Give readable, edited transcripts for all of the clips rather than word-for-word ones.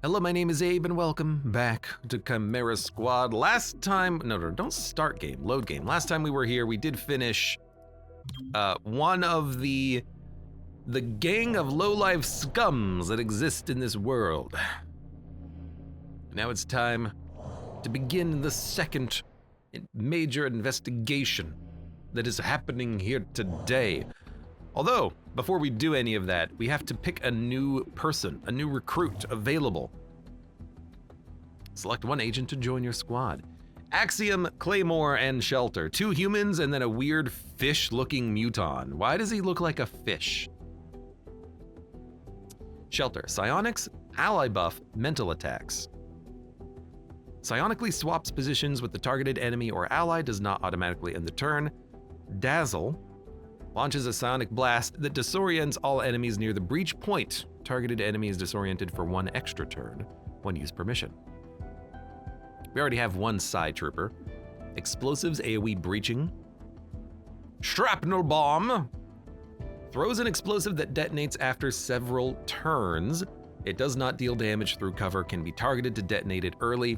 Hello, my name is Abe, and welcome back to Chimera Squad. Last time, no, don't start game, load game. Last time we were here, we did finish one of the gang of low-life scums that exist in this world. Now it's time to begin the second major investigation that is happening here today. Although, before we do any of that, we have to pick a new person, a new recruit available. Select one agent to join your squad. Axiom, Claymore, and Shelter. 2 humans and then a weird fish-looking muton. Why does he look like a fish? Shelter, psionics, ally buff, mental attacks. Psionically swaps positions with the targeted enemy or ally, does not automatically end the turn. Dazzle, launches a psionic blast that disorients all enemies near the breach point. Targeted enemy is disoriented for 1 extra turn when used permission. We already have 1 side trooper. Explosives, AoE breaching. Shrapnel bomb, throws an explosive that detonates after several turns. It does not deal damage through cover, can be targeted to detonate it early.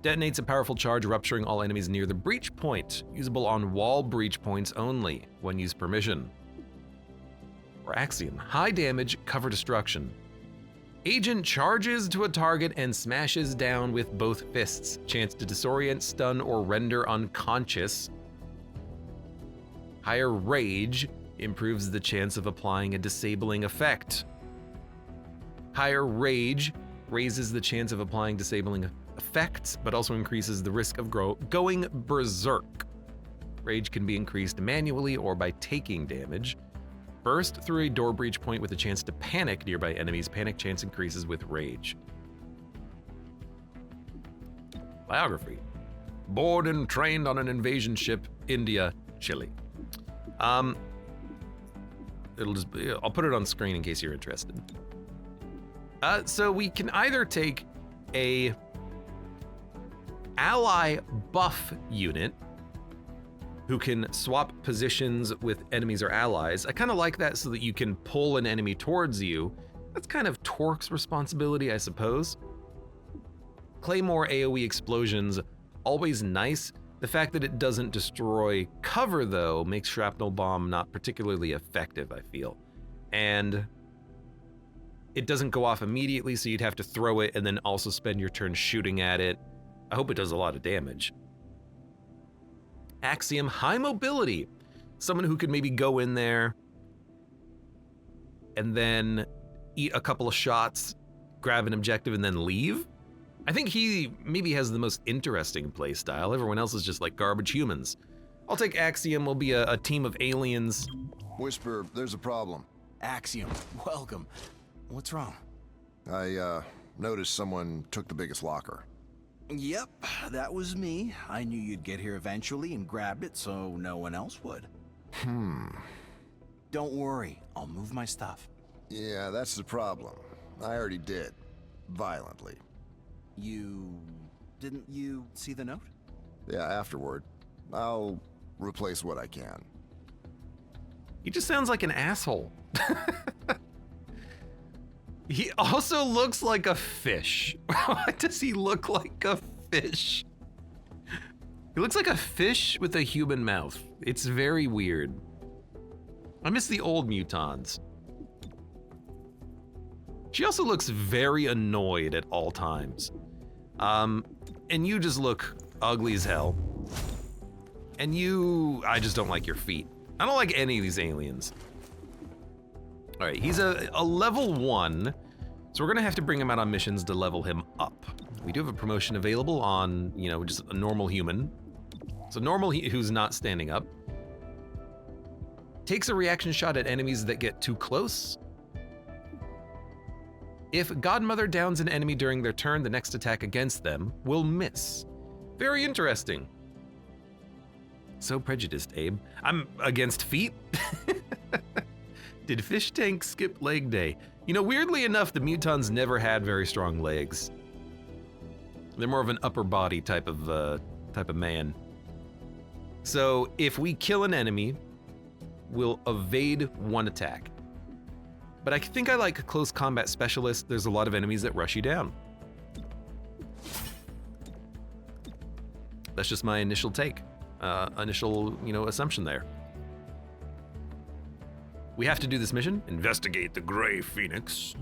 Detonates a powerful charge, rupturing all enemies near the breach point. Usable on wall breach points only, when used permission. Or Axiom, high damage, cover destruction. Agent charges to a target and smashes down with both fists. Chance to disorient, stun, or render unconscious. Higher rage, improves the chance of applying a disabling effect. Higher rage raises the chance of applying disabling effects, but also increases the risk of going berserk. Rage can be increased manually or by taking damage. Burst through a door breach point with a chance to panic nearby enemies. Panic chance increases with rage. Biography. Born and trained on an invasion ship, India, Chile. I'll put it on screen in case you're interested. So we can either take a ally buff unit who can swap positions with enemies or allies. I kind of like that so that you can pull an enemy towards you. That's kind of Torque's responsibility, I suppose. Claymore AoE explosions, always nice. The fact that it doesn't destroy cover, though, makes Shrapnel Bomb not particularly effective, I feel. And it doesn't go off immediately, so you'd have to throw it and then also spend your turn shooting at it. I hope it does a lot of damage. Axiom, high mobility. Someone who could maybe go in there and then eat a couple of shots, grab an objective, and then leave. I think he maybe has the most interesting play style. Everyone else is just like garbage humans. I'll take Axiom. We'll be a team of aliens. Whisper, there's a problem. Axiom, welcome. What's wrong? I noticed someone took the biggest locker. Yep, that was me. I knew you'd get here eventually and grab it so no one else would. Don't worry, I'll move my stuff. Yeah, that's the problem. I already did. Violently. Didn't you see the note? Yeah, afterward. I'll replace what I can. He just sounds like an asshole. He also looks like a fish. Why does he look like a fish? He looks like a fish with a human mouth. It's very weird. I miss the old mutons. She also looks very annoyed at all times. And you just look ugly as hell. And I just don't like your feet. I don't like any of these aliens. All right, he's a level 1, so we're gonna have to bring him out on missions to level him up. We do have a promotion available on, just a normal human. So normal who's not standing up. Takes a reaction shot at enemies that get too close. If Godmother downs an enemy during their turn, the next attack against them will miss. Very interesting. So prejudiced, Abe. I'm against feet? Did Fishtank skip leg day? Weirdly enough, the mutons never had very strong legs. They're more of an upper body type of man. So if we kill an enemy, we'll evade 1 attack. But I think I like Close Combat Specialist. There's a lot of enemies that rush you down. That's just my initial take, initial, assumption there. We have to do this mission, investigate the Gray Phoenix.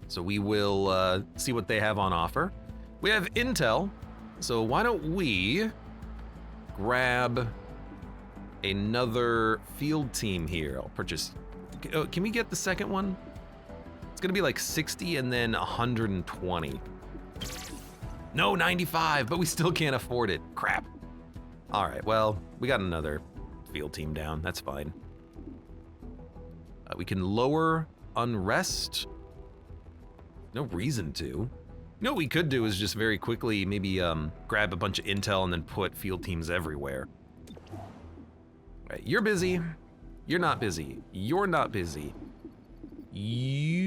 So we will see what they have on offer. We have intel, so why don't we grab another field team here. I'll purchase, can we get the second one? It's gonna be like 60 and then 120. No, 95, but we still can't afford it. Crap. All right, well, we got another field team down, that's fine. We can lower unrest. No reason to. You know what we could do is just very quickly maybe grab a bunch of intel and then put field teams everywhere. Right, you're busy. You're not busy. You're not busy. You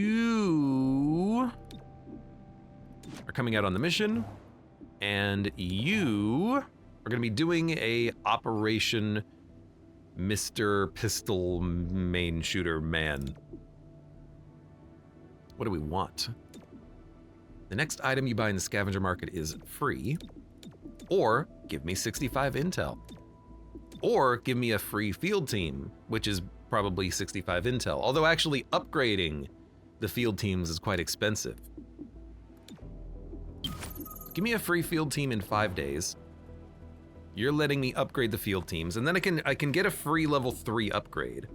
are coming out on the mission, and you are gonna be doing a Operation Mr. Pistol Main Shooter Man. What do we want? The next item you buy in the scavenger market is free, or give me 65 intel, or give me a free field team, which is probably 65 intel, although actually upgrading the field teams is quite expensive. Give me a free field team in 5 days. You're letting me upgrade the field teams, and then I can get a free level 3 upgrade.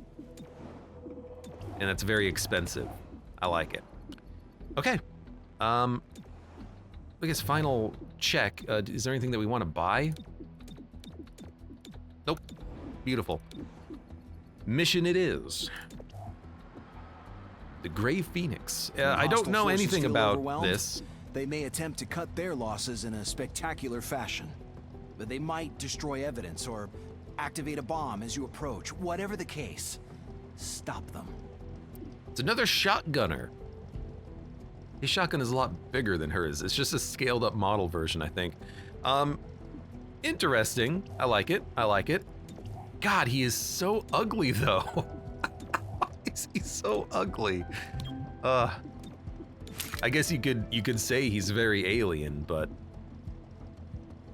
And that's very expensive. I like it. Okay. I guess final check. Is there anything that we want to buy? Nope. Beautiful. Mission it is. The Gray Phoenix. I don't know anything about this. They may attempt to cut their losses in a spectacular fashion. But they might destroy evidence or activate a bomb as you approach. Whatever the case, stop them. It's another shotgunner. His shotgun is a lot bigger than hers. It's just a scaled up model version, I think. Interesting. I like it. I like it. God, he is so ugly though. He's so ugly. I guess you could say he's very alien, but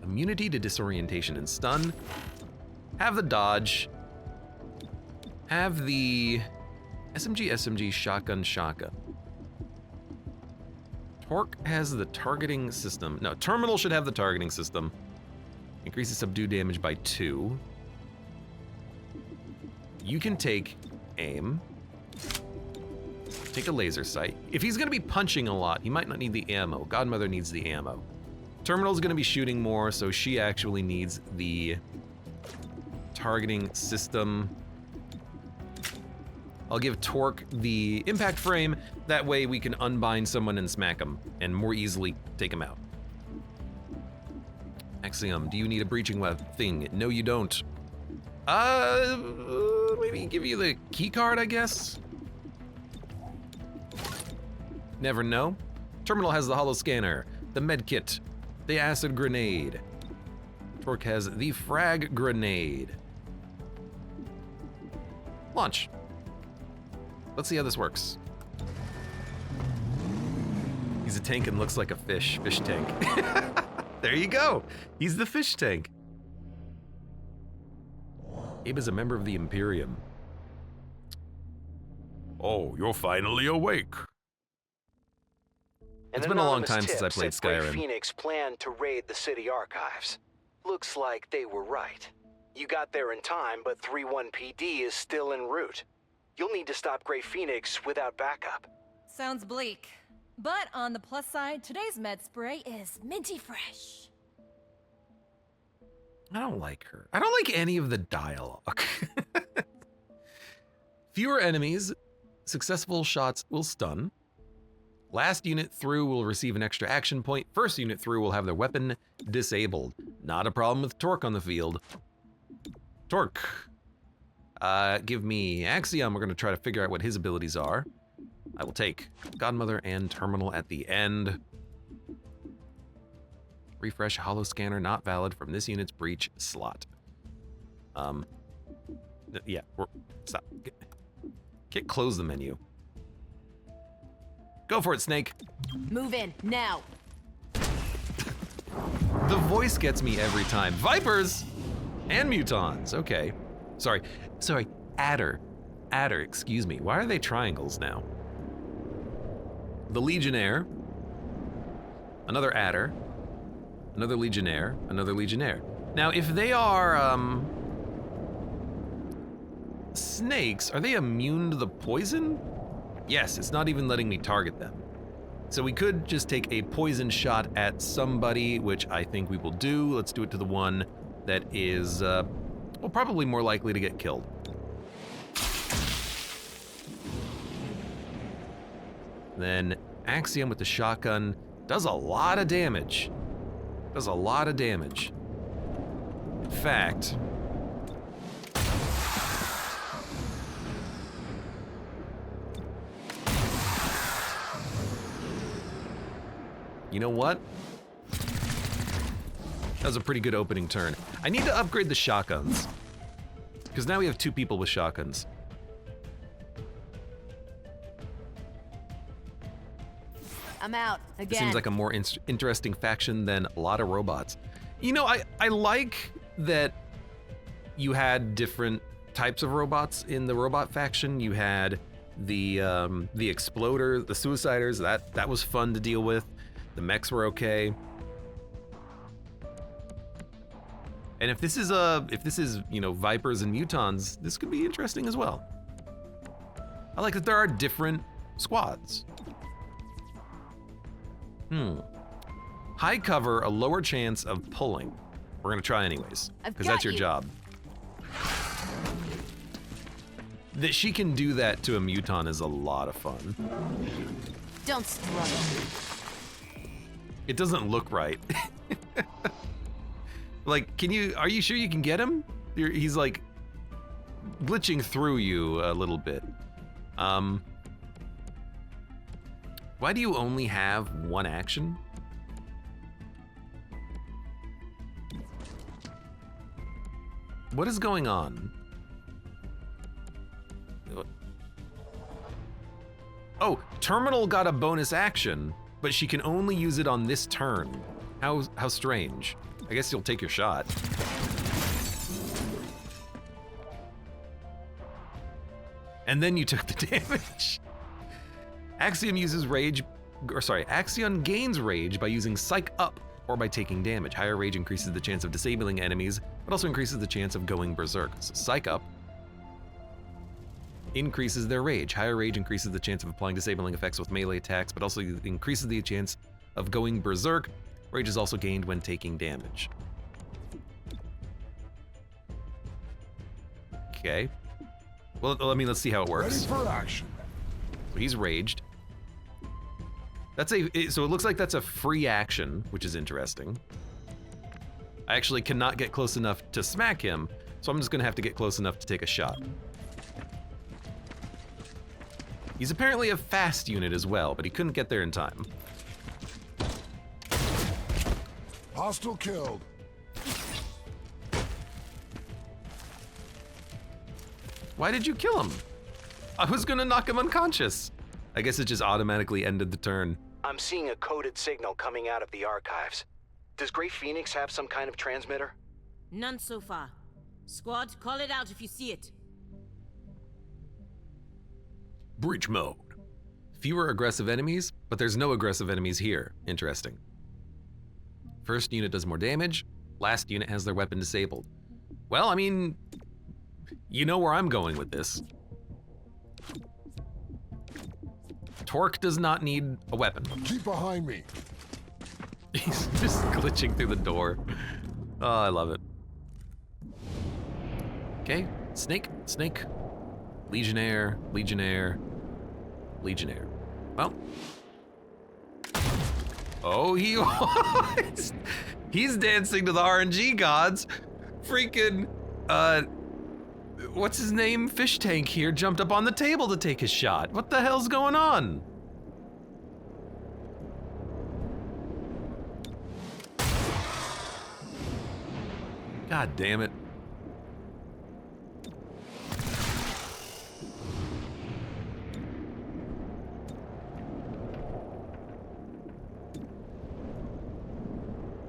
immunity to disorientation and stun. Have the dodge. Have the SMG, shotgun. Torque has the targeting system. No, Terminal should have the targeting system. Increases subdue damage by 2. You can take aim. Take a laser sight. If he's gonna be punching a lot, he might not need the ammo. Godmother needs the ammo. Terminal's gonna be shooting more, so she actually needs the targeting system. I'll give Torque the impact frame. That way we can unbind someone and smack them and more easily take them out. XCOM, do you need a breaching web thing? No, you don't. Maybe give you the key card, I guess? Never know. Terminal has the holo scanner, the med kit, the acid grenade. Torque has the frag grenade. Launch. Let's see how this works. He's a tank and looks like a fish tank. There you go. He's the fish tank. Abe is a member of the Imperium. Oh, you're finally awake. It's been a long time since I played Skyrim. Phoenix planned to raid the city archives. Looks like they were right. You got there in time, but 3-1 PD is still en route. You'll need to stop Gray Phoenix without backup. Sounds bleak. But on the plus side, today's med spray is minty fresh. I don't like her. I don't like any of the dialogue. Fewer enemies, successful shots will stun. Last unit through will receive an extra action point. First unit through will have their weapon disabled. Not a problem with Torque on the field. Torque. Give me Axiom. We're going to try to figure out what his abilities are. I will take Godmother and Terminal at the end. Refresh holo scanner not valid from this unit's breach slot. Yeah, stop. Can't close the menu. Go for it, Snake. Move in, now. The voice gets me every time. Vipers and mutons. Okay. Sorry, adder. Adder, excuse me. Why are they triangles now? The Legionnaire. Another adder. Another Legionnaire. Another Legionnaire. Now, if they are, snakes, are they immune to the poison? Yes, it's not even letting me target them. So we could just take a poison shot at somebody, which I think we will do. Let's do it to the one that is, well, probably more likely to get killed. Then Axiom with the shotgun does a lot of damage. Does a lot of damage. In fact, you know what? That was a pretty good opening turn. I need to upgrade the shotguns, because now we have 2 people with shotguns. I'm out It again. seems like a more interesting faction than a lot of robots. You know, I like that you had different types of robots in the robot faction. You had the exploder, the suiciders. That was fun to deal with. The mechs were okay. And if this is you know, Vipers and Mutons, this could be interesting as well. I like that there are different squads. High cover, a lower chance of pulling. We're gonna try anyways, because that's your job. That she can do that to a Muton is a lot of fun. Don't struggle. It doesn't look right. Like, are you sure you can get him? He's like glitching through you a little bit. Why do you only have 1 action? What is going on? Oh, Terminal got a bonus action, but she can only use it on this turn. How strange. I guess you'll take your shot. And then you took the damage. Axiom gains rage by using Psych Up or by taking damage. Higher rage increases the chance of disabling enemies, but also increases the chance of going berserk. So Psych Up increases their rage. Higher rage increases the chance of applying disabling effects with melee attacks, but also increases the chance of going berserk. Rage is also gained when taking damage. Okay. Well, let's see how it works. Ready for action. So he's raged. So it looks like that's a free action, which is interesting. I actually cannot get close enough to smack him, so I'm just gonna have to get close enough to take a shot. He's apparently a fast unit as well, but he couldn't get there in time. Hostile killed. Why did you kill him? I was gonna knock him unconscious. I guess it just automatically ended the turn. I'm seeing a coded signal coming out of the archives. Does Grey Phoenix have some kind of transmitter? None so far. Squad, call it out if you see it. Breach mode. Fewer aggressive enemies, but there's no aggressive enemies here. Interesting. First unit does more damage, last unit has their weapon disabled. Well, I mean, you know where I'm going with this. Torque does not need a weapon. Keep behind me. He's just glitching through the door. Oh, I love it. Okay, snake. Legionnaire. Well. Oh, he's dancing to the RNG gods. Freaking, what's his name? Fishtank here jumped up on the table to take his shot. What the hell's going on? God damn it.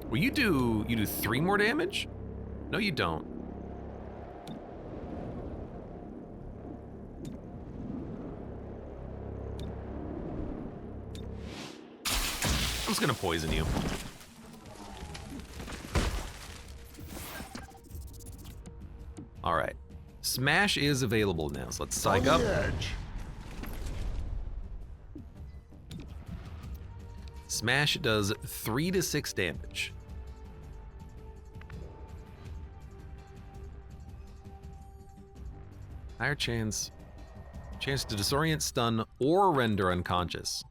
Well, you do 3 more damage? No, you don't. I'm just gonna poison you. All right. Smash is available now, so let's psych up. Smash does 3 to 6 damage. Higher chance to disorient, stun, or render unconscious.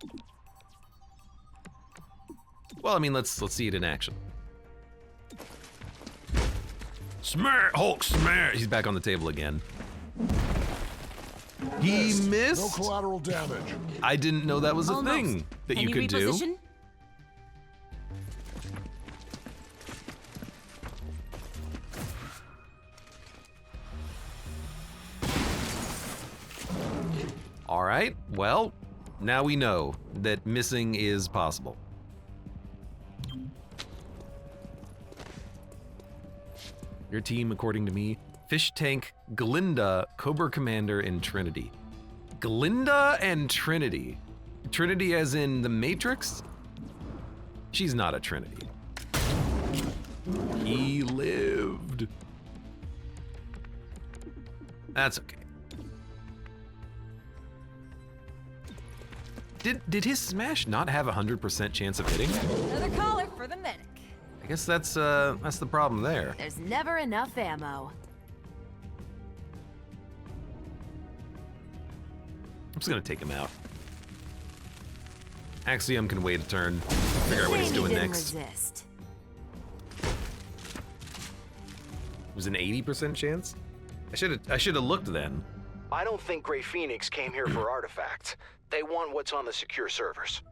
Well, I mean, let's see it in action. Smash! Hulk smash! He's back on the table again. He missed? No collateral damage. I didn't know that was a Almost. thing that Can you could do. reposition? All right, well, now we know that missing is possible. Your team, according to me, Fishtank, Glinda, Cobra Commander, and Trinity. Glinda and Trinity. Trinity as in the Matrix? She's not a Trinity. He lived. That's okay. Did his smash not have a 100% chance of hitting? Another caller for the medic. I guess that's the problem there. There's never enough ammo. I'm just gonna take him out. Axiom can wait a turn, figure out what he's doing Didn't next. resist. It was an 80% chance? I should have looked then. I don't think Grey Phoenix came here for artifacts. They want what's on the secure servers.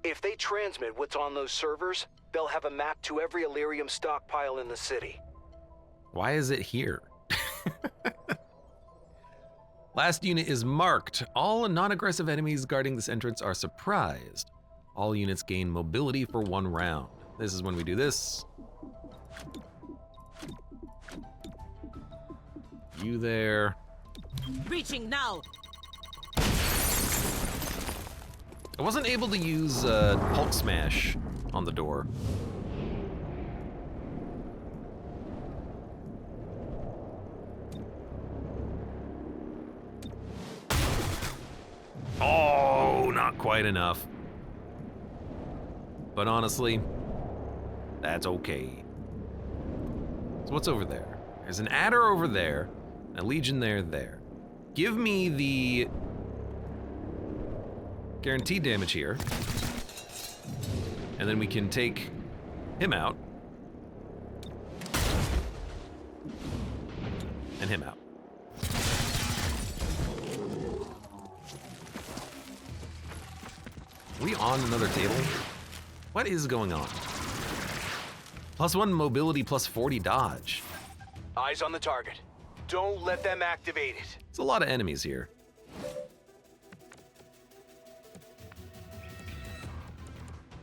If they transmit what's on those servers, they'll have a map to every Illyrium stockpile in the city. Why is it here? Last unit is marked. All non-aggressive enemies guarding this entrance are surprised. All units gain mobility for 1 round. This is when we do this. You there. Breaching now. I wasn't able to use Hulk Smash on the door. Oh, not quite enough. But honestly, that's okay. So what's over there? There's an adder over there, a legion there. Give me the guaranteed damage here. And then we can take him out. And him out. Are we on another table? What is going on? +1 mobility, +40 dodge. Eyes on the target. Don't let them activate it. There's a lot of enemies here.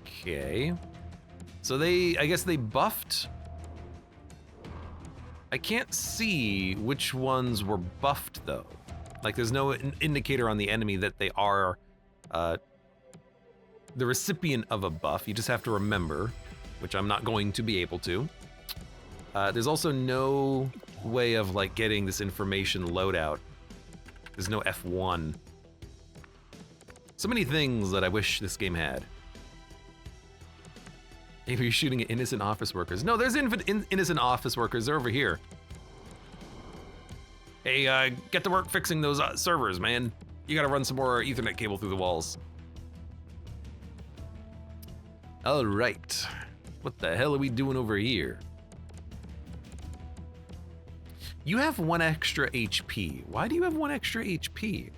Okay. So I guess they buffed. I can't see which ones were buffed though. Like there's no indicator on the enemy that they are the recipient of a buff. You just have to remember, which I'm not going to be able to. There's also no way of like getting this information loadout. There's no F1. So many things that I wish this game had. Maybe you're shooting at innocent office workers. No, there's innocent office workers. They're over here. Hey, get to work fixing those servers, man. You gotta run some more Ethernet cable through the walls. All right. What the hell are we doing over here? You have 1 extra HP. Why do you have 1 extra HP?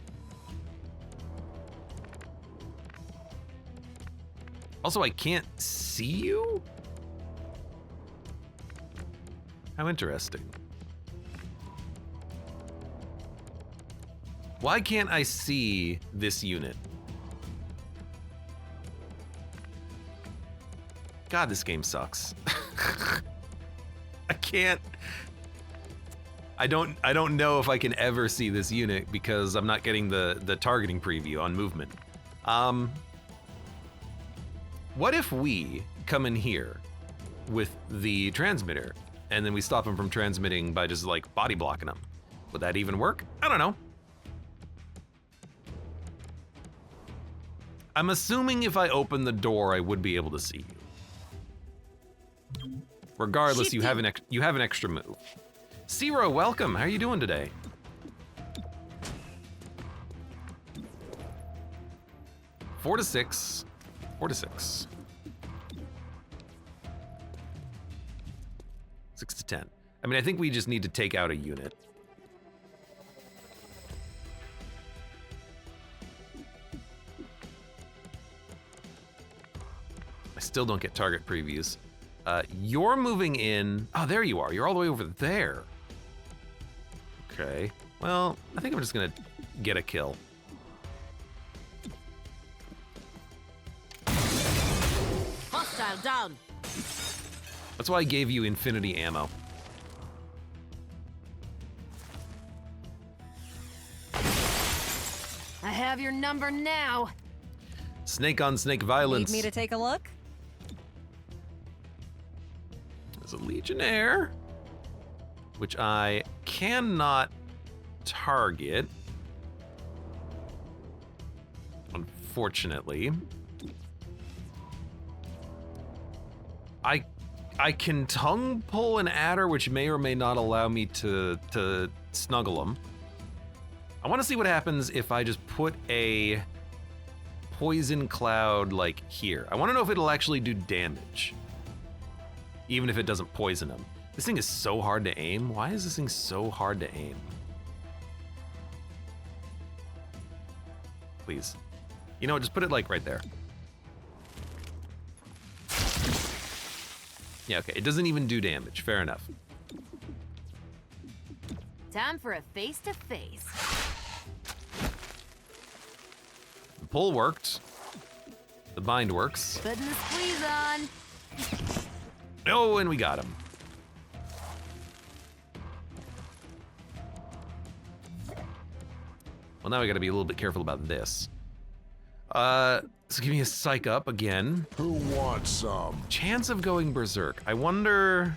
Also, I can't see you? How interesting. Why can't I see this unit? God, this game sucks. I can't. I don't know if I can ever see this unit because I'm not getting the targeting preview on movement. What if we come in here with the transmitter and then we stop him from transmitting by just like body blocking him? Would that even work? I don't know. I'm assuming if I open the door, I would be able to see you. Regardless, you have an extra move. Zero, welcome. How are you doing today? Four to six. 6 to 10. I mean, I think we just need to take out a unit. I still don't get target previews. You're moving in. Oh, there you are. You're all the way over there. Okay. Well, I think I'm just gonna get a kill. Hostile down. That's why I gave you infinity ammo. I have your number now. Snake on snake violence. Need me to take a look? There's a Legionnaire, which I cannot target, unfortunately. I can tongue pull an adder, which may or may not allow me to snuggle him. I want to see what happens if I just put a poison cloud like here. I want to know if it'll actually do damage, even if it doesn't poison him. This thing is so hard to aim. Why is this thing so hard to aim? Please. You know what, just put it like right there. Yeah, okay, it doesn't even do damage. Fair enough. Time for a face-to-face. The pull worked. The bind works. Putting the squeeze on. Oh, and we got him. Well, now we gotta be a little bit careful about this. So give me a psych up again. Who wants some? Chance of going berserk. I wonder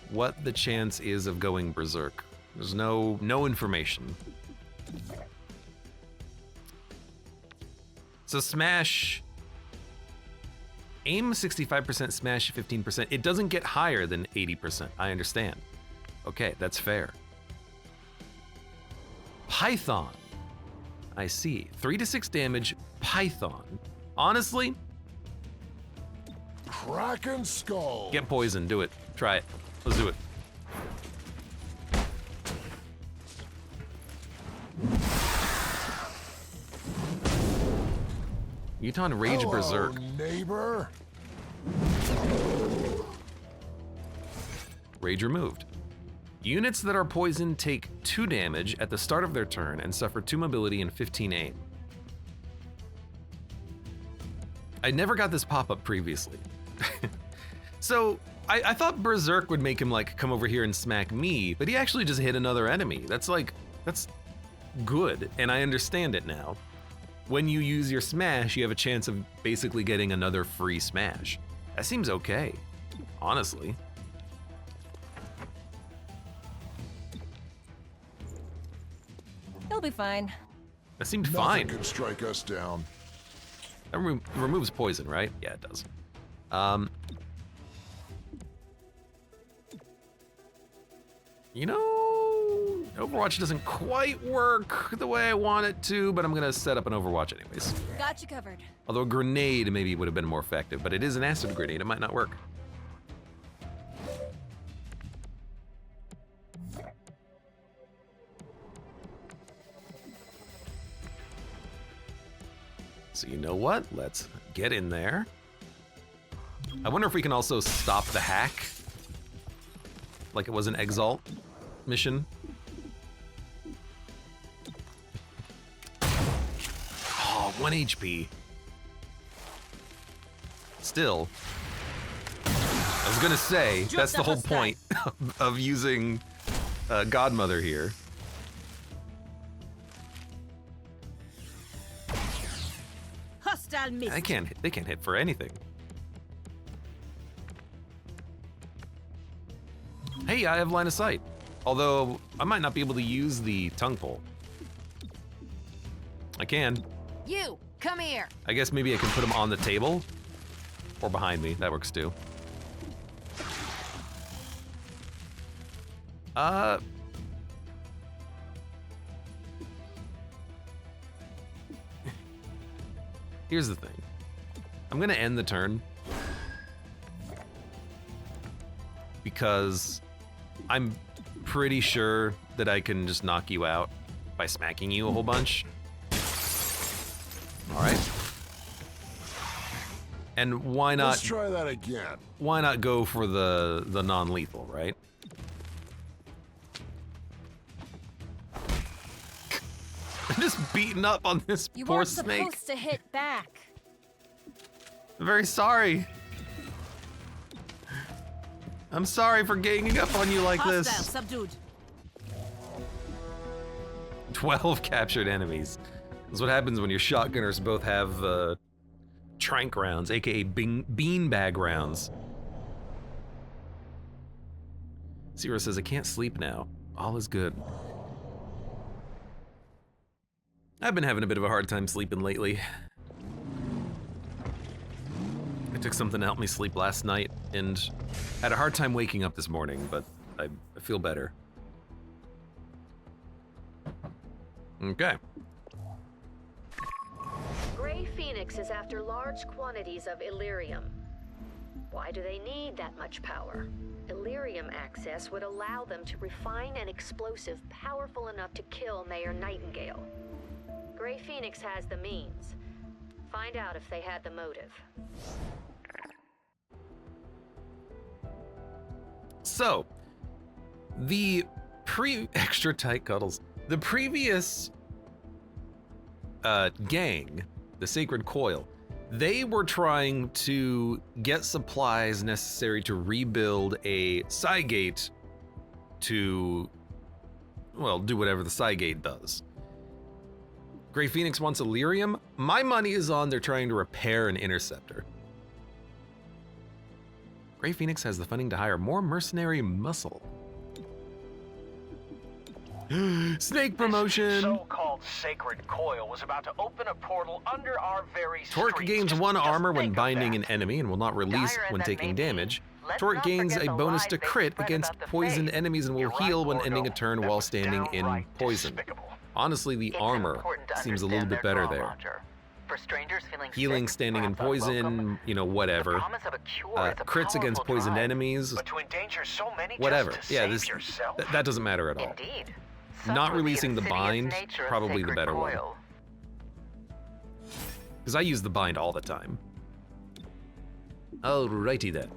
what the chance is of going berserk. There's no information. So smash, aim 65%, smash 15%. It doesn't get higher than 80%. I understand. Okay, that's fair. Python. I see. 3 to 6 damage, Python. Honestly, Kraken skull. get poisoned. Do it. Try it. Let's do it. Uton Rage Hello, Berserk. neighbor. Rage removed. Units that are poisoned take 2 damage at the start of their turn and suffer 2 mobility and 15 aim. I never got this pop-up previously. So I thought Berserk would make him like come over here and smack me, but he actually just hit another enemy. That's good, and I understand it now. When you use your smash, you have a chance of basically getting another free smash. That seems okay, honestly. He'll be fine. That seemed Nothing fine. can strike us down. That removes poison, right? Yeah, it does. You know, Overwatch doesn't quite work the way I want it to, but I'm gonna set up an Overwatch anyways. Got you covered. Although a grenade maybe would have been more effective, but it is an acid grenade, it might not work. So you know what? Let's get in there. I wonder if we can also stop the hack, like it was an Exalt mission. Oh, 1 HP. Still, I was gonna say, Drop that's the the whole hostile. point of using Godmother here. Hostile miss. They can't hit for anything. Hey, I have line of sight. Although, I might not be able to use the tongue pole. I can. You, come here. I guess maybe I can put them on the table. Or behind me, that works too. Here's the thing. I'm gonna end the turn. Because I'm pretty sure that I can just knock you out by smacking you a whole bunch. All right. And why Let's not? try that again. Why not go for the non-lethal, right? I'm just beating up on this You poor weren't snake. supposed to hit back. I'm very sorry. I'm sorry for ganging up on you like Hostile this. subdued. 12 captured enemies. That's what happens when your shotgunners both have trank rounds, aka beanbag rounds. Zero says, I can't sleep now. All is good. I've been having a bit of a hard time sleeping lately. I took something to help me sleep last night and had a hard time waking up this morning, but I feel better. Okay. Gray Phoenix is after large quantities of Illyrium. Why do they need that much power? Illyrium access would allow them to refine an explosive powerful enough to kill Mayor Nightingale. Gray Phoenix has the means. Find out if they had the motive. So, the extra tight cuddles. The previous gang, the Sacred Coil, they were trying to get supplies necessary to rebuild a Cygate to, well, do whatever the Cygate does. Gray Phoenix wants Illyrium. My money is on they're trying to repair an interceptor. Gray Phoenix has the funding to hire more mercenary muscle. Snake promotion! So-called Sacred Coil was about to open a portal under our very Torque streets. gains Just 1 armor when think of binding that. an enemy and will not release Dire when as that taking may be, damage. let's Torque not gains forget a the bonus lies to they crit spread against about the poisoned faith. enemies and will You're right, heal when Gorgo. ending a turn That while was standing in downright poison. despicable. Honestly, the It's armor important to seems a little understand bit their better draw, there. Roger. For strangers feeling Healing sick, standing in perhaps poison, unwelcome, you know, the whatever. promise of a cure is a Crits against powerful poisoned drive. enemies, But to endanger so many whatever. just to Yeah, save this yourself? that doesn't matter at all. Indeed. Not Such was releasing the insidious bind, nature of probably the Sacred better one. Coil. Because I use the bind all the time. Alrighty then.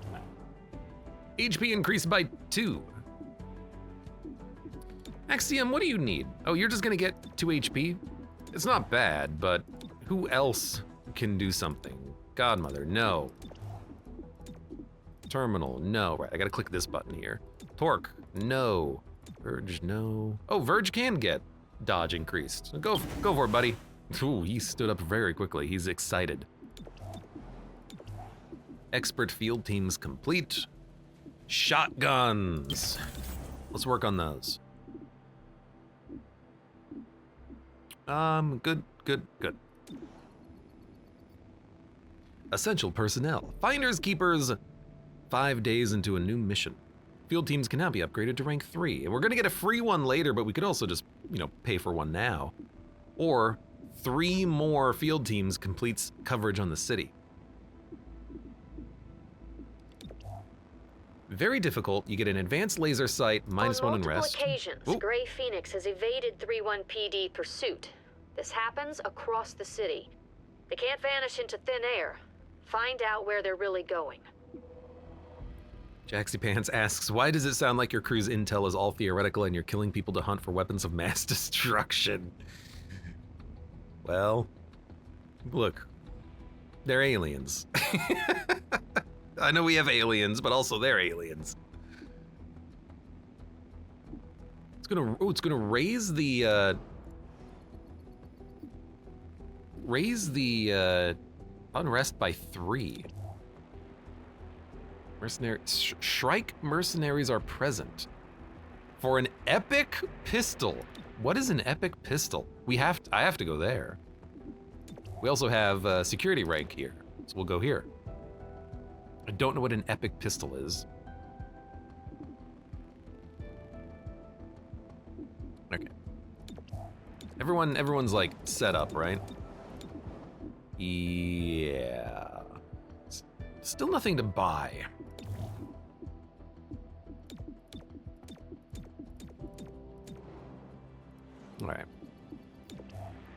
HP increased by 2. Axiom, what do you need? Oh, you're just gonna get 2 HP? It's not bad, but who else can do something? Godmother, no. Terminal, no. Right, I gotta click this button here. Torque, no. Verge, no. Oh, Verge can get dodge increased. Go for it, buddy. Ooh, he stood up very quickly. He's excited. Expert field teams complete. Shotguns. Let's work on those. Good. Essential personnel. Finders keepers. 5 days into a new mission. Field teams can now be upgraded to rank 3. And we're gonna get a free one later, but we could also just, pay for one now. Or 3 more field teams completes coverage on the city. Very difficult. You get an advanced laser sight, -1 On in multiple rest. occasions, Ooh. Gray Phoenix has evaded 3-1 PD pursuit. This happens across the city. They can't vanish into thin air. Find out where they're really going. Jaxie Pants asks, why does it sound like your crew's intel is all theoretical and you're killing people to hunt for weapons of mass destruction? Well, look, they're aliens. I know we have aliens, but also they're aliens. It's gonna raise the unrest by 3. Shrike mercenaries are present for an epic pistol. What is an epic pistol? I have to go there. We also have security rank here, so we'll go here. I don't know what an epic pistol is. Okay. Everyone's like set up, right? Yeah. Still nothing to buy. All right.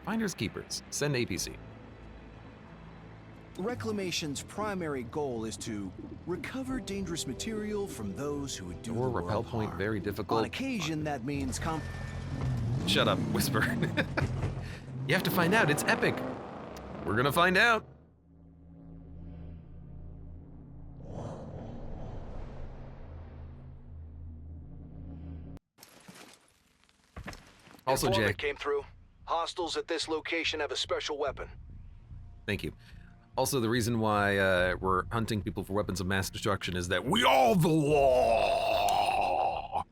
Finders keepers. Send APC. Reclamation's primary goal is to recover dangerous material from those who would do the Or world repel point harm. very difficult. On occasion, that means Shut up, Whisper. You have to find out. It's epic. We're gonna find out. Also, Informant Jack. came through. Hostiles at this location have a special weapon. Thank you. Also, the reason why we're hunting people for weapons of mass destruction is that we are the law.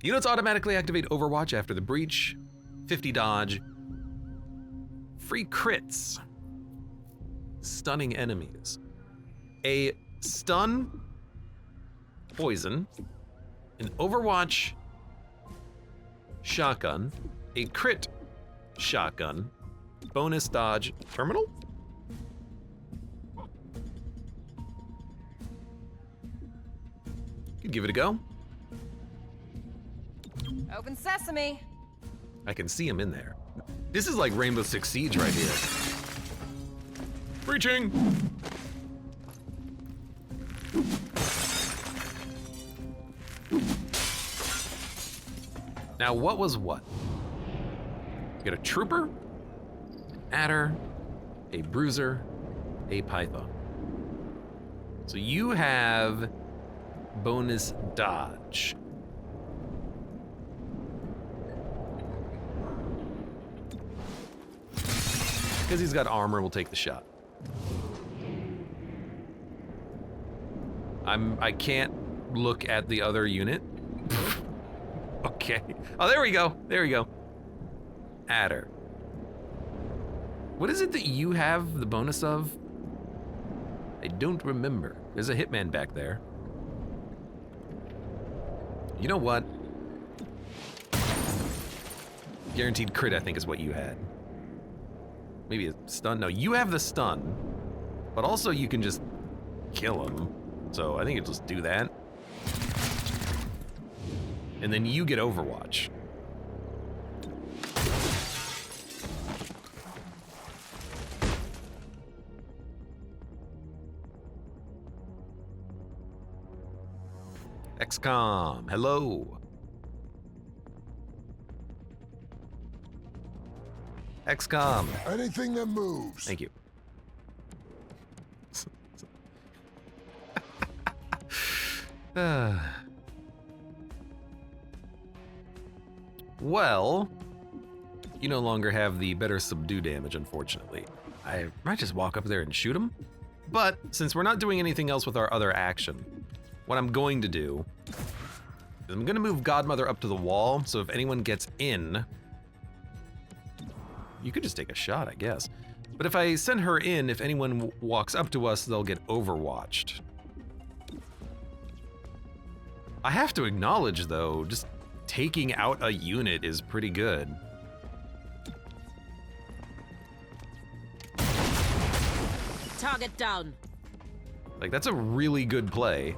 Units automatically activate Overwatch after the breach. 50 dodge. Free crits. Stunning enemies. A stun, poison, an Overwatch shotgun, a crit shotgun, bonus dodge, terminal? Could give it a go. Open sesame. I can see him in there. This is like Rainbow Six Siege right here. Breaching! Now, what was what? You got a trooper, an adder, a bruiser, a python. So you have bonus dodge. Because he's got armor, we'll take the shot. I can't look at the other unit. Okay. Oh, there we go. There we go. Adder. What is it that you have the bonus of? I don't remember. There's a hitman back there. You know what? Guaranteed crit, I think, is what you had. Maybe a stun. No, you have the stun, but also you can just kill him. So I think you just do that. And then you get Overwatch. XCOM, hello. XCOM. Anything that moves. Thank you. Well, you no longer have the better subdue damage, unfortunately. I might just walk up there and shoot him. But since we're not doing anything else with our other action, what I'm going to do is I'm going to move Godmother up to the wall, so if anyone gets in, you could just take a shot, I guess. But if I send her in, if anyone walks up to us, they'll get overwatched. I have to acknowledge, though, just taking out a unit is pretty good. Target down. Like, that's a really good play.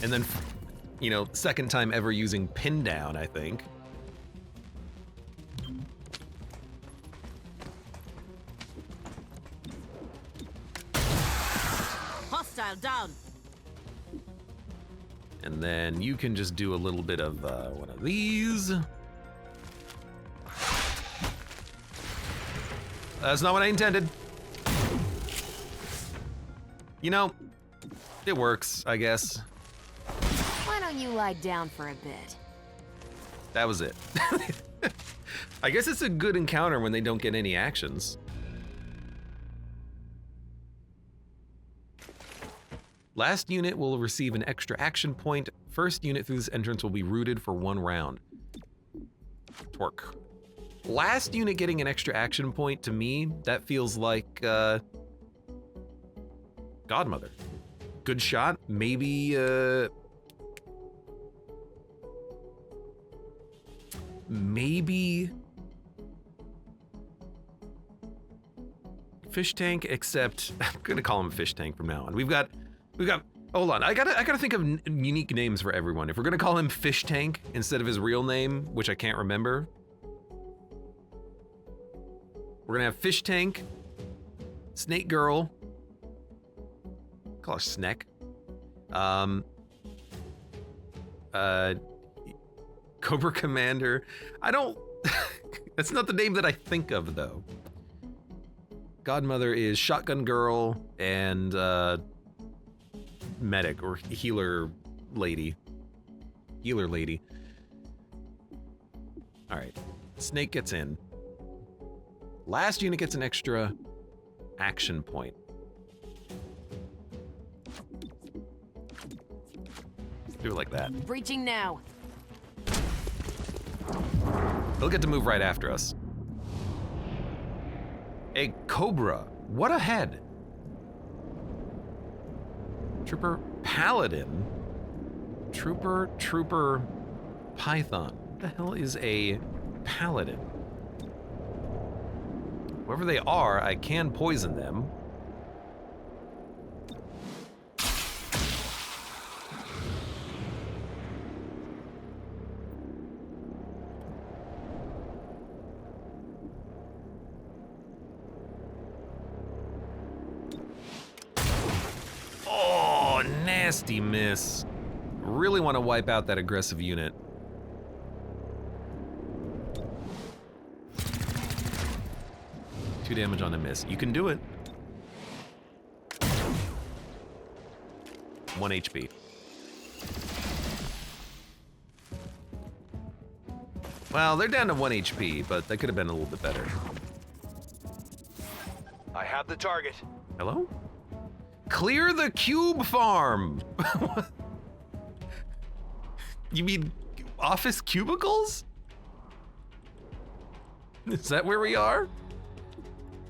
And then, you know, second time ever using pin down, I think. Hostile down. And then you can just do a little bit of one of these. that's not what I intended. You know, it works, I guess. Why don't you lie down for a bit? That was it. I guess it's a good encounter when they don't get any actions. Last unit will receive an extra action point. First unit through this entrance will be rooted for 1 round. Torque. Last unit getting an extra action point, to me, that feels like Godmother. Good shot, maybe maybe Fishtank, except I'm gonna call him Fishtank from now on. We've got hold on, I gotta think of unique names for everyone. If we're gonna call him Fishtank instead of his real name, which I can't remember, we're gonna have Fishtank, Snake Girl, call her Snack, Cobra Commander. I don't, that's not the name that I think of though. Godmother is Shotgun Girl and Medic or Healer Lady. Healer Lady. All right, Snake gets in. Last unit gets an extra action point. Do it like that. Breaching now. They'll get to move right after us. A Cobra. What a head. Trooper Paladin. Trooper Python. What the hell is a Paladin? Whoever they are, I can poison them. Oh, nasty miss. Really want to wipe out that aggressive unit. Two damage on a miss. You can do it. 1 HP. Well, they're down to 1 HP, but that could have been a little bit better. I have the target. Hello? Clear the cube farm! You mean office cubicles? Is that where we are?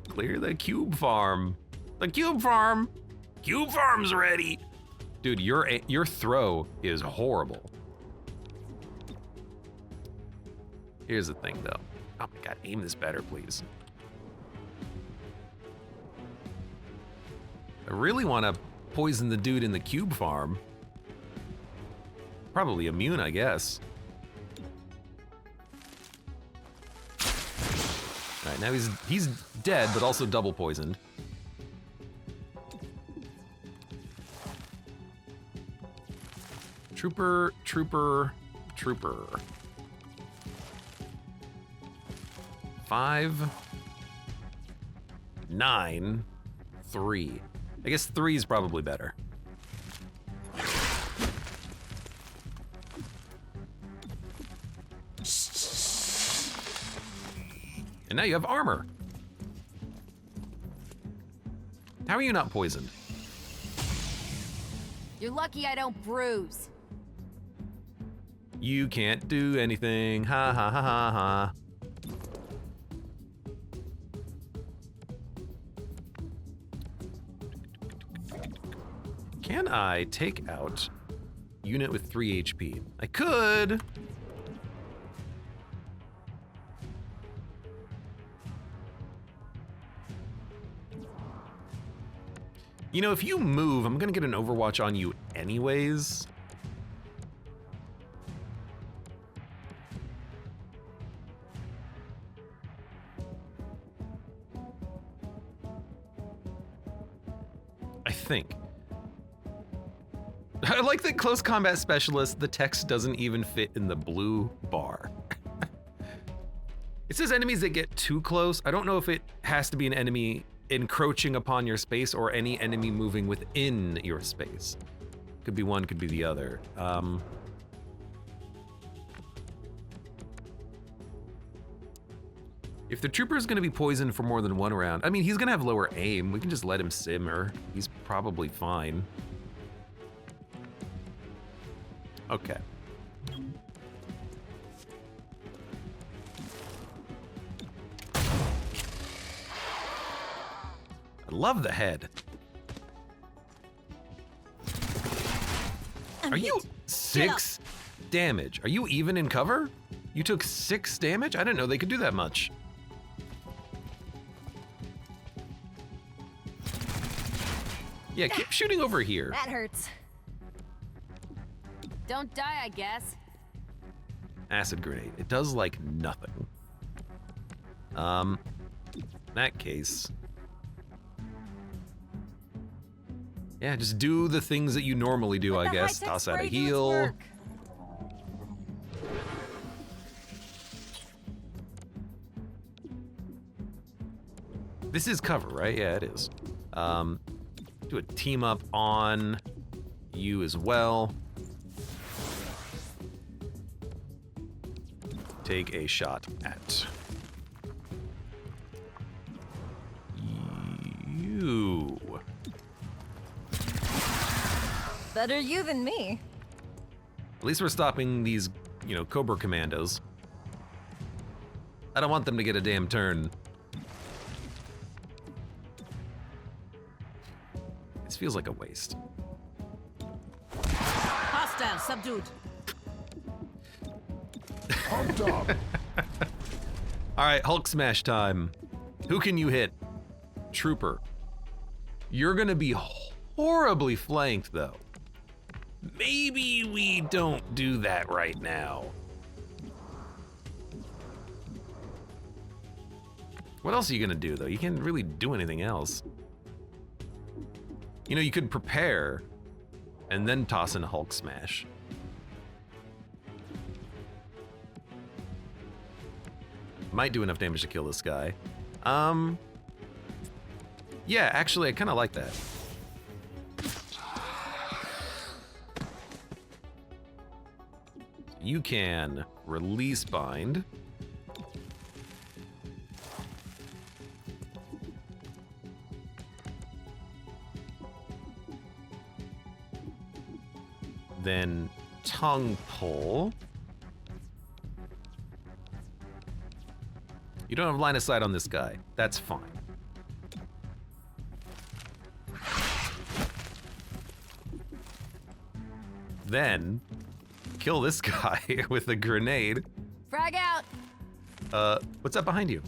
Clear the cube farm. The cube farm! Cube farm's ready! Dude, your throw is horrible. Here's the thing though. Oh my god, aim this better, please. I really want to poison the dude in the cube farm. Probably immune, I guess. All right, now he's dead, but also double poisoned. Trooper. 5, 9, 3. I guess 3 is probably better. And now you have armor. How are you not poisoned? You're lucky I don't bruise. You can't do anything. Ha ha ha ha ha. Can I take out unit with 3 HP? I could. You know, if you move, I'm gonna get an Overwatch on you anyways. I think. I like that close combat specialist, the text doesn't even fit in the blue bar. It says enemies that get too close. I don't know if it has to be an enemy encroaching upon your space or any enemy moving within your space. Could be one, could be the other. If the trooper is going to be poisoned for more than one round, I mean, he's going to have lower aim. We can just let him simmer. He's probably fine. Okay. I love the head. Are you 6 damage? Are you even in cover? You took 6 damage? I didn't know they could do that much. Yeah, keep shooting over here. That hurts. Don't die, I guess. Acid grenade. It does like nothing. In that case. Yeah, just do the things that you normally do, I guess. Toss out a heal. This is cover, right? Yeah, it is. Do a team up on you as well. Take a shot at you. Better you than me. At least we're stopping these, Cobra commandos. I don't want them to get a damn turn. This feels like a waste. Hostile subdued. Pumped up. All right, Hulk smash time. Who can you hit? Trooper. You're gonna be horribly flanked though. Maybe we don't do that right now. What else are you gonna do though? You can't really do anything else. You could prepare and then toss in a Hulk smash. Might do enough damage to kill this guy. Yeah, actually, I kind of like that. You can release bind. Then tongue pull. You don't have line of sight on this guy. That's fine. Then kill this guy with a grenade. Frag out. What's up behind you?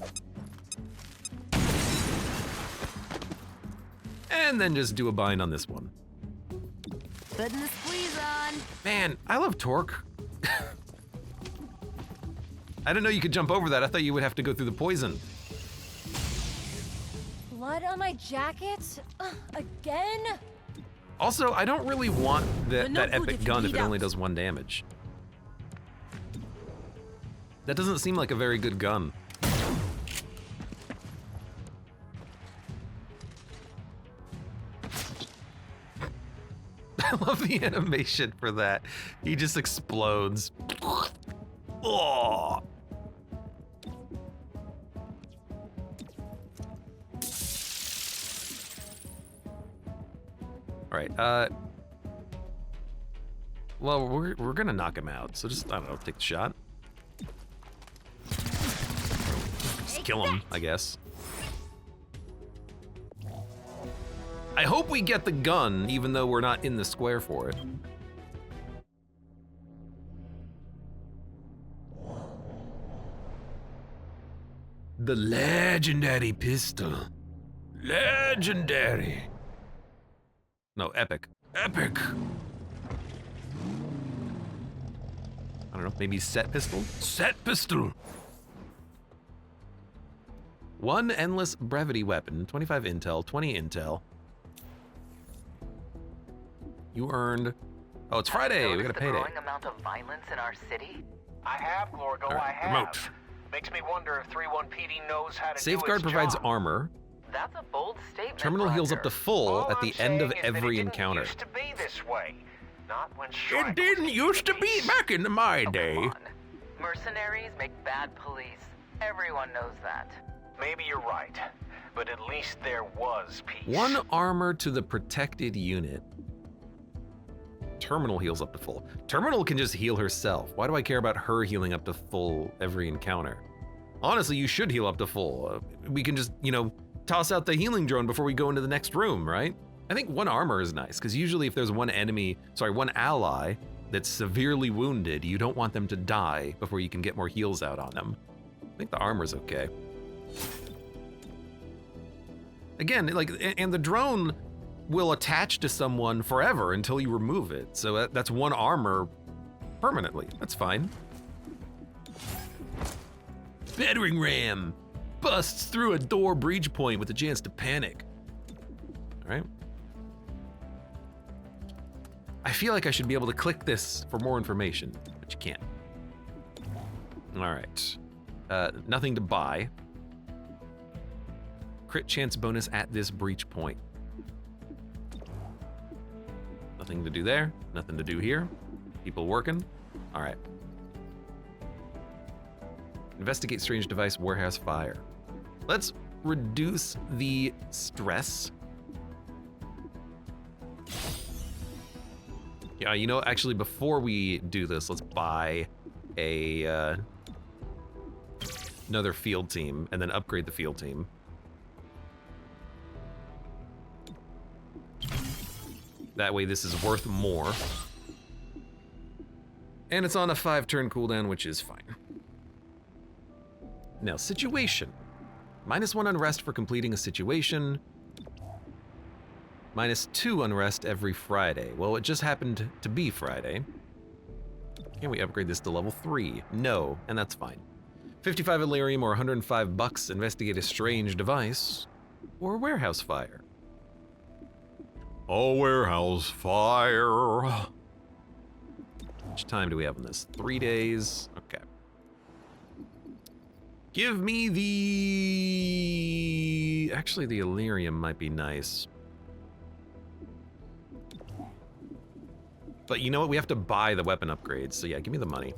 And then just do a bind on this one. Putting the squeeze on. Man, I love torque. I didn't know you could jump over that. I thought you would have to go through the poison. Blood on my jacket? Again? Also, I don't really want that epic gun if it only does 1 damage. That doesn't seem like a very good gun. I love the animation for that. He just explodes. Oh. All right, well, we're gonna knock him out, so just, I don't know, take the shot. Just kill him, I guess. I hope we get the gun, even though we're not in the square for it. The legendary pistol. Legendary. No, epic. Epic! I don't know, maybe set pistol? Set pistol! 1 endless brevity weapon, 25 intel, 20 intel. You earned... Oh, it's Friday, we got a payday. The growing amount of violence in our city? I have, Glorgo, Right, I have. remote. Makes me wonder if 3-1 PD knows how to Safeguard do its provides job. armor. That's a bold statement. Terminal heals up to full All at I'm the end of saying is that every it didn't encounter. used to be this way. Not when It didn't used to be back in my day. Come on. Mercenaries make bad police. Everyone knows that. Maybe you're right, but at least there was peace. 1 armor to the protected unit. Terminal heals up to full. Terminal can just heal herself. Why do I care about her healing up to full every encounter? Honestly, you should heal up to full. We can just, toss out the healing drone before we go into the next room, right? I think 1 armor is nice, because usually if there's one ally that's severely wounded, you don't want them to die before you can get more heals out on them. I think the armor's okay. Again, and the drone will attach to someone forever until you remove it. So that's 1 armor permanently. That's fine. Battering ram busts through a door breach point with a chance to panic. All right. I feel like I should be able to click this for more information, but you can't. All right. Nothing to buy. Crit chance bonus at this breach point. Nothing to do there. Nothing to do here. People working. All right. Investigate strange device, warehouse fire. Let's reduce the stress. Yeah, actually, before we do this, let's buy a another field team and then upgrade the field team. That way this is worth more. And it's on a 5-turn cooldown, which is fine. Now, situation. -1 unrest for completing a situation. -2 unrest every Friday. Well, it just happened to be Friday. Can we upgrade this to level 3? No, and that's fine. 55 Illyrium or $105, investigate a strange device, or warehouse fire. Oh, warehouse fire. How much time do we have on this? 3 days, okay. Give me actually the Illyrium might be nice. But you know what? We have to buy the weapon upgrades. So yeah, give me the money.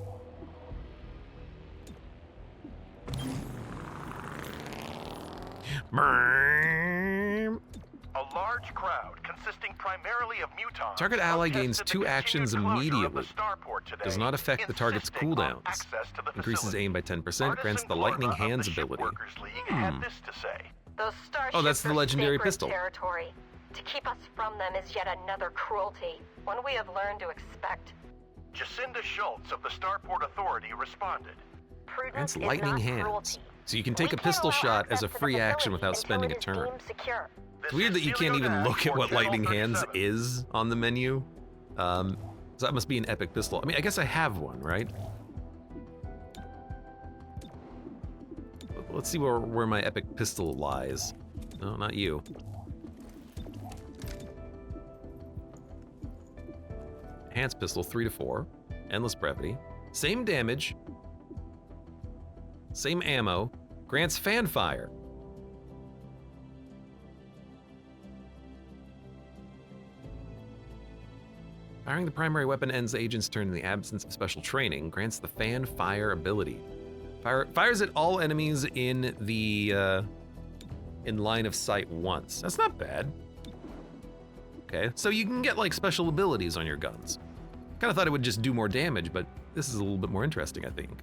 A large crowd consisting primarily of mutants. Target ally gains protested 2 the actions continued closure of the immediately. starport today, Does not affect the target's insisting on cooldowns. access to the Increases facility. aim by 10%, grants the lightning Artisan hands Flora of the ability. Shipworkers League had this to say. Those starships Oh, that's the are legendary sacred pistol. territory. To keep us from them is yet another cruelty, one we have learned to expect. Jacinda Schultz of the Starport Authority responded. Grants Prudence is lightning not hands. cruelty. So you can take We a pistol can't allow shot as a access to the free action facility without until spending it a is turn. deemed secure. It's weird that you can't even look at what lightning hands is on the menu. So that must be an epic pistol. I mean, I guess I have one, right? Let's see where my epic pistol lies. No, not you. Enhanced pistol, 3 to 4. Endless brevity. Same damage. Same ammo. Grants fan fire. Firing the primary weapon ends the agent's turn in the absence of special training. Grants the fan fire ability. Fires at all enemies in the in line of sight once. That's not bad. Okay, so you can get like special abilities on your guns. Kind of thought it would just do more damage, but this is a little bit more interesting, I think.